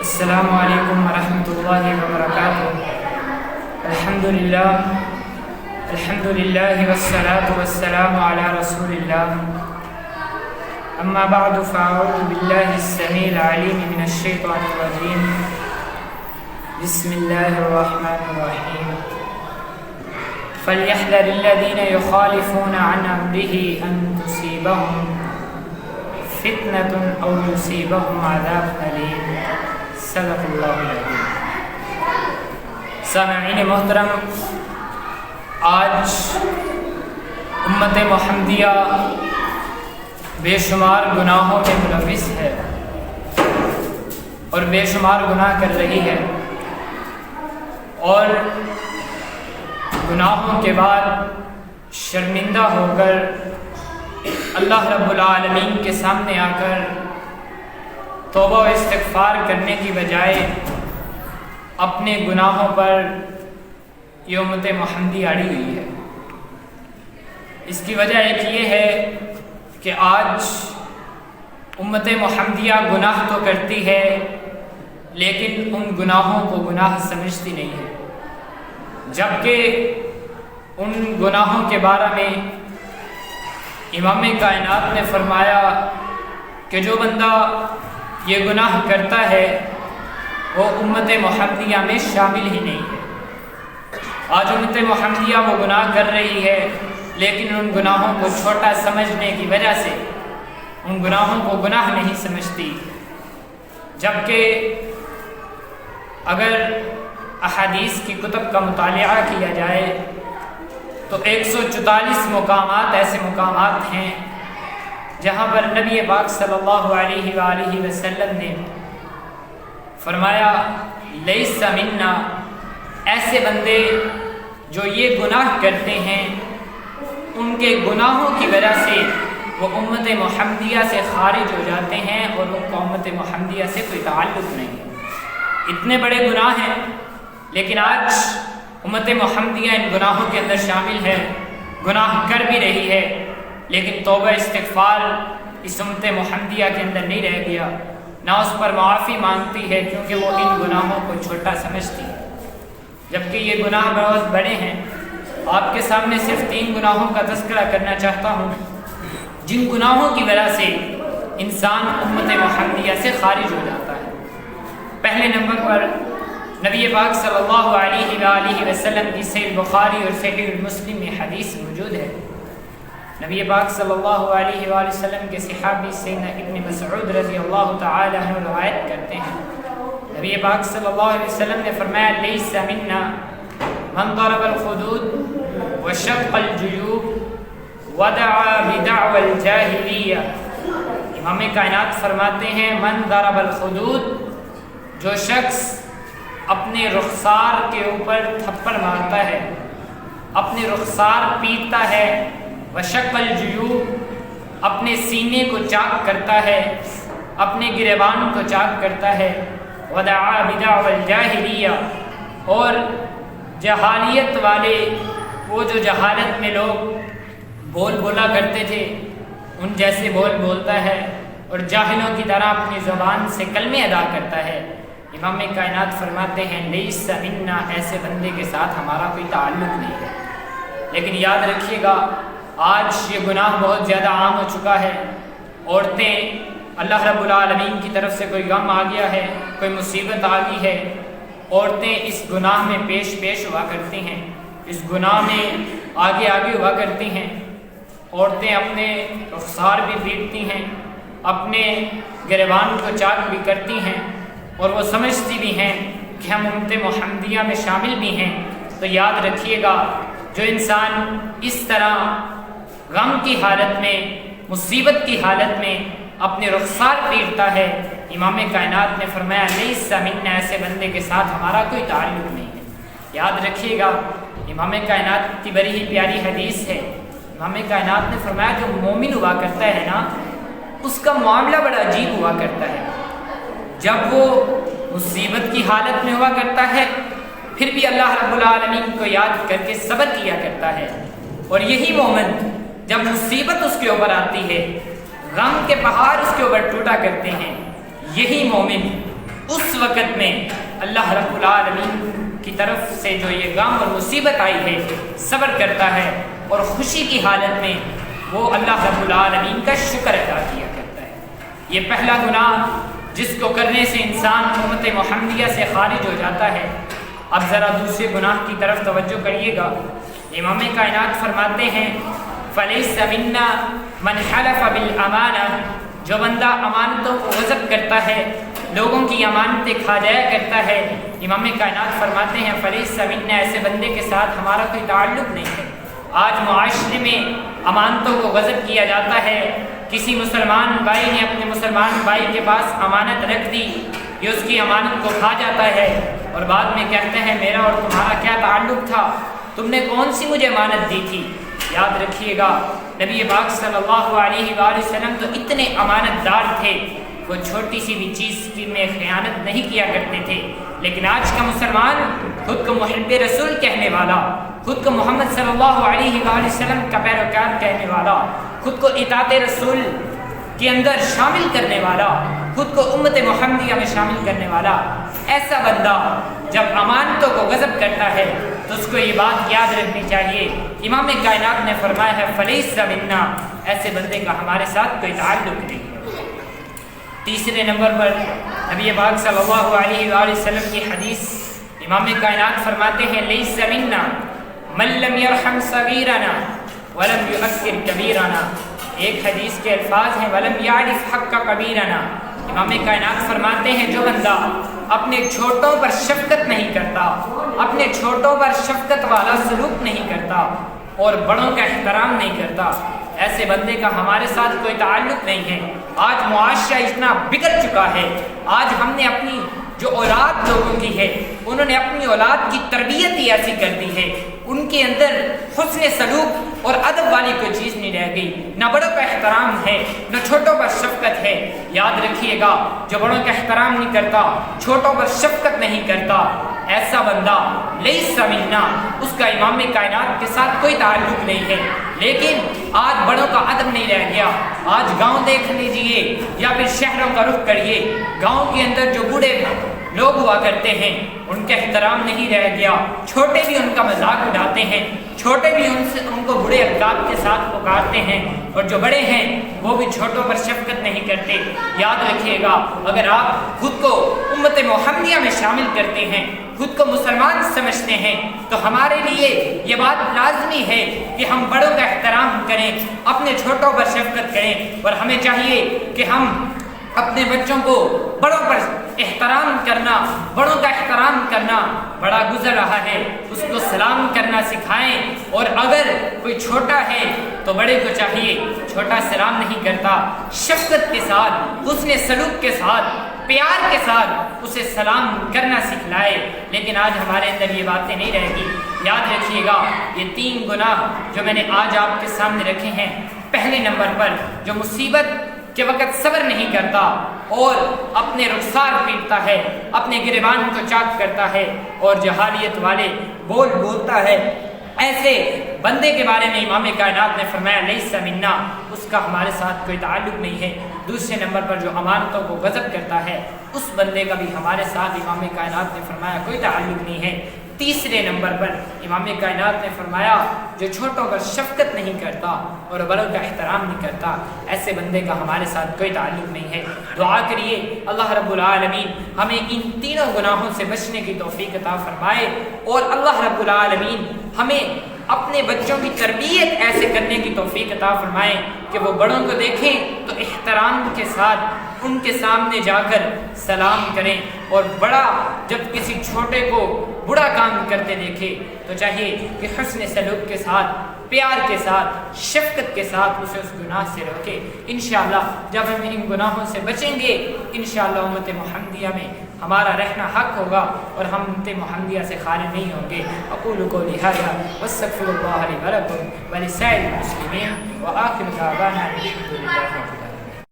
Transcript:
السلام علیکم ورحمۃ اللہ وبرکاتہ۔ الحمد للہ والصلاة والسلام علی رسول اللہ، اما بعد فاعوذ باللہ السمیع العلیم من الشیطان الرجیم، بسم اللہ الرحمن الرحیم۔ فلیحذر الذین یخالفون عن امرہ ان تصیبہم فتنة او یصیبہم عذاب علیم۔ صدق اللہ العظیم۔ سامعین محترم، آج امت محمدیہ بے شمار گناہوں میں ملوث ہے اور بے شمار گناہ کر رہی ہے، اور گناہوں کے بعد شرمندہ ہو کر اللہ رب العالمین کے سامنے آ کر توبہ و استغفار کرنے کی بجائے اپنے گناہوں پر یہ امت محمدی اڑی ہوئی ہے۔ اس کی وجہ ایک یہ ہے کہ آج امت محمدیہ گناہ تو کرتی ہے لیکن ان گناہوں کو گناہ سمجھتی نہیں ہے، جبکہ ان گناہوں کے بارے میں امام کائنات نے فرمایا کہ جو بندہ یہ گناہ کرتا ہے وہ امت محمدیہ میں شامل ہی نہیں ہے۔ آج امت محمدیہ وہ گناہ کر رہی ہے لیکن ان گناہوں کو چھوٹا سمجھنے کی وجہ سے ان گناہوں کو گناہ نہیں سمجھتی، جبکہ اگر احادیث کی کتب کا مطالعہ کیا جائے تو 144 مقامات ایسے مقامات ہیں جہاں پر نبی پاک صلی اللہ علیہ وآلہ وسلم نے فرمایا لیس منا، ایسے بندے جو یہ گناہ کرتے ہیں ان کے گناہوں کی وجہ سے وہ امت محمدیہ سے خارج ہو جاتے ہیں اور ان کو امت محمدیہ سے کوئی تعلق نہیں ہے۔ اتنے بڑے گناہ ہیں لیکن آج امت محمدیہ ان گناہوں کے اندر شامل ہے، گناہ کر بھی رہی ہے لیکن توبہ استغفار اس امت محمدیہ کے اندر نہیں رہ گیا، نہ اس پر معافی مانگتی ہے کیونکہ وہ ان گناہوں کو چھوٹا سمجھتی ہے، جبکہ یہ گناہ بہت بڑے ہیں۔ آپ کے سامنے صرف 3 گناہوں کا تذکرہ کرنا چاہتا ہوں جن گناہوں کی وجہ سے انسان امت محمدیہ سے خارج ہو جاتا ہے۔ پہلے نمبر پر نبی پاک صلی اللہ علیہ وآلہ وسلم کی صحیح بخاری اور صحیح مسلم میں حدیث موجود ہے۔ نبی پاک صلی اللہ علیہ وآلہ وسلم کے صحابی سیدنا ابن مسعود رضی اللہ تعالی عنہ روایت کرتے ہیں، نبی پاک صلی اللہ علیہ وسلم نے فرمایا لیس منا من ضرب الخدود وشق الجیوب ودعا بدعوى الجاہلیہ۔ امام کائنات فرماتے ہیں من ضرب الخدود، جو شخص اپنے رخسار کے اوپر تھپڑ مارتا ہے، اپنے رخسار پیٹتا ہے، وشق الجیوب، اپنے سینے کو چاک کرتا ہے، اپنے گریبان کو چاک کرتا ہے، ودعا بدعوى الجاہلیہ، اور جہالیت والے وہ جو جہالت میں لوگ بول بولا کرتے تھے ان جیسے بول بولتا ہے اور جاہلوں کی طرح اپنی زبان سے کلمے ادا کرتا ہے، امام کائنات فرماتے ہیں لیس منا، ایسے بندے کے ساتھ ہمارا کوئی تعلق نہیں ہے۔ لیکن یاد رکھیے گا آج یہ گناہ بہت زیادہ عام ہو چکا ہے۔ عورتیں اللہ رب العالمین کی طرف سے کوئی غم آ گیا ہے، کوئی مصیبت آ گئی ہے، عورتیں اس گناہ میں پیش ہوا کرتی ہیں، اس گناہ میں آگے ہوا کرتی ہیں۔ عورتیں اپنے رخسار بھی پیٹتی ہیں، اپنے گریبان کو چاک بھی کرتی ہیں اور وہ سمجھتی بھی ہیں کہ ہم امت محمدیہ میں شامل بھی ہیں۔ تو یاد رکھیے گا جو انسان اس طرح غم کی حالت میں، مصیبت کی حالت میں اپنے رخسار پیٹتا ہے، امام کائنات نے فرمایا لیس منا، ایسے بندے کے ساتھ ہمارا کوئی تعلق نہیں ہے۔ یاد رکھیے گا امام کائنات کی بڑی ہی پیاری حدیث ہے، امام کائنات نے فرمایا جو مومن ہوا کرتا ہے نا اس کا معاملہ بڑا عجیب ہوا کرتا ہے، جب وہ مصیبت کی حالت میں ہوا کرتا ہے پھر بھی اللہ رب العالمین کو یاد کر کے صبر کیا کرتا ہے، اور یہی مومن جب مصیبت اس کے اوپر آتی ہے، غم کے پہاڑ اس کے اوپر ٹوٹا کرتے ہیں، یہی مومن اس وقت میں اللہ رب العالمین کی طرف سے جو یہ غم اور مصیبت آئی ہے صبر کرتا ہے اور خوشی کی حالت میں وہ اللہ رب العالمین کا شکر ادا کیا کرتا ہے۔ یہ پہلا گناہ جس کو کرنے سے انسان امت محمدیہ سے خارج ہو جاتا ہے۔ اب ذرا دوسرے گناہ کی طرف توجہ کریے گا۔ امام کائنات فرماتے ہیں فَلَيْسَ مِنَّا مَنْ حَلَفَ بِالْأَمَانَةِ، جو بندہ امانتوں کو غصب کرتا ہے، لوگوں کی امانتیں کھا جایا کرتا ہے، امام کائنات فرماتے ہیں فَلَيْسَ مِنَّا، ایسے بندے کے ساتھ ہمارا کوئی تعلق نہیں ہے۔ آج معاشرے میں امانتوں کو غصب کیا جاتا ہے۔ کسی مسلمان بھائی نے اپنے مسلمان بھائی کے پاس امانت رکھ دی، یہ اس کی امانت کو کھا جاتا ہے اور بعد میں کہتے ہیں میرا اور تمہارا کیا تعلق تھا، تم نے کون سی مجھے امانت دی تھی۔ یاد رکھیے گا نبی پاک صلی اللہ علیہ وآلہ وسلم تو اتنے امانت دار تھے، وہ چھوٹی سی بھی چیز کی میں خیانت نہیں کیا کرتے تھے۔ لیکن آج کا مسلمان خود کو محب رسول کہنے والا، خود کو محمد صلی اللہ علیہ وآلہ وسلم کا پیروکار کہنے والا، خود کو اطاعت رسول کے اندر شامل کرنے والا، خود کو امت محمدیہ میں شامل کرنے والا، ایسا بندہ جب امانتوں کو غصب کرتا ہے تو اس کو یہ بات یاد رکھنی چاہیے۔ امام کائنات نے فرمایا ہے فَلَيْسَ مِنَّا، ایسے بندے کا ہمارے ساتھ کوئی تعلق نہیں۔ تیسرے نمبر پر نبی پاک صلی اللہ علیہ وآلہ وسلم کی حدیث، امام کائنات فرماتے ہیں لَيْسَ مِنَّا مَن لَّمْ يَرْحَمْ صَغِيرَنَا وَلَمْ يُؤَثِّرْ كَبِيرَنَا، ایک حدیث کے الفاظ ہیں وَلَمْ يَعْرِفْ حَقَّ كَبِيرَنَا۔ امام کائنات فرماتے ہیں جو بندہ اپنے چھوٹوں پر شفقت نہیں کرتا، اپنے چھوٹوں پر شفقت والا سلوک نہیں کرتا اور بڑوں کا احترام نہیں کرتا، ایسے بندے کا ہمارے ساتھ کوئی تعلق نہیں ہے۔ آج معاشرہ اتنا بگڑ چکا ہے، آج ہم نے اپنی جو اولاد لوگوں کی ہے انہوں نے اپنی اولاد کی تربیت ہی ایسی کر دی ہے، ان کے اندر حسن سلوک اور ادب والی کوئی چیز نہیں رہ گئی، نہ بڑوں کا احترام ہے نہ چھوٹوں پر شفقت ہے۔ یاد رکھیے گا جو بڑوں کا احترام نہیں کرتا، چھوٹوں پر شفقت نہیں کرتا، ایسا بندہ لیس منا، اس کا امام کائنات کے ساتھ کوئی تعلق نہیں ہے۔ لیکن آج بڑوں کا ادب نہیں رہ گیا۔ آج گاؤں دیکھ لیجئے یا پھر شہروں کا رخ کریے، گاؤں کے اندر جو بوڑھے لوگ ہوا کرتے ہیں ان کا احترام نہیں رہ گیا، چھوٹے بھی ان کا مذاق اڑاتے ہیں، چھوٹے بھی ان کو برے القاب کے ساتھ پکارتے ہیں، اور جو بڑے ہیں وہ بھی چھوٹوں پر شفقت نہیں کرتے۔ یاد رکھیے گا اگر آپ خود کو امت محمدیہ میں شامل کرتے ہیں، خود کو مسلمان سمجھتے ہیں، تو ہمارے لیے یہ بات لازمی ہے کہ ہم بڑوں کا احترام کریں، اپنے چھوٹوں پر شفقت کریں، اور ہمیں چاہیے کہ ہم اپنے بچوں کو بڑوں پر احترام کرنا، بڑوں کا احترام کرنا، بڑا گزر رہا ہے اس کو سلام کرنا سکھائیں، اور اگر کوئی چھوٹا ہے تو بڑے کو چاہیے چھوٹا سلام نہیں کرتا، شفقت کے ساتھ، حسن سلوک کے ساتھ، پیار کے ساتھ اسے سلام کرنا سکھلائے۔ لیکن آج ہمارے اندر یہ باتیں نہیں رہ گی۔ یاد رکھیے گا یہ 3 گناہ جو میں نے آج آپ کے سامنے رکھے ہیں، پہلے نمبر پر جو مصیبت کے وقت صبر نہیں کرتا اور اپنے رخسار پیٹتا ہے، اپنے گریبان کو چاک کرتا ہے اور جہالیت والے بولتا ہے، ایسے بندے کے بارے میں امام کائنات نے فرمایا لیس منا، اس کا ہمارے ساتھ کوئی تعلق نہیں ہے۔ دوسرے نمبر پر جو امانتوں کو غصب کرتا ہے اس بندے کا بھی ہمارے ساتھ امام کائنات نے فرمایا کوئی تعلق نہیں ہے۔ تیسرے نمبر پر امام کائنات نے فرمایا جو چھوٹوں پر شفقت نہیں کرتا اور بڑوں کا احترام نہیں کرتا، ایسے بندے کا ہمارے ساتھ کوئی تعلق نہیں ہے۔ دعا کریے اللہ رب العالمین ہمیں ان تینوں گناہوں سے بچنے کی توفیق عطا فرمائے، اور اللہ رب العالمین ہمیں اپنے بچوں کی تربیت ایسے کرنے کی توفیق عطا فرمائے کہ وہ بڑوں کو دیکھیں تو احترام کے ساتھ ان کے سامنے جا کر سلام کریں، اور بڑا جب کسی چھوٹے کو برا کام کرتے دیکھے تو چاہیے کہ حسن سلوک کے ساتھ، پیار کے ساتھ، شفقت کے ساتھ اسے اس گناہ سے روکے۔ انشاءاللہ جب ہم ان گناہوں سے بچیں گے انشاءاللہ امت محمدیہ میں ہمارا رہنا حق ہوگا اور ہم امت محمدیہ سے خارج نہیں ہوں گے۔ اقول قولی ھذا واستغفر اللہ لی ولکم ولسائر المسلمین وآخر دعوانا الحمد للہ۔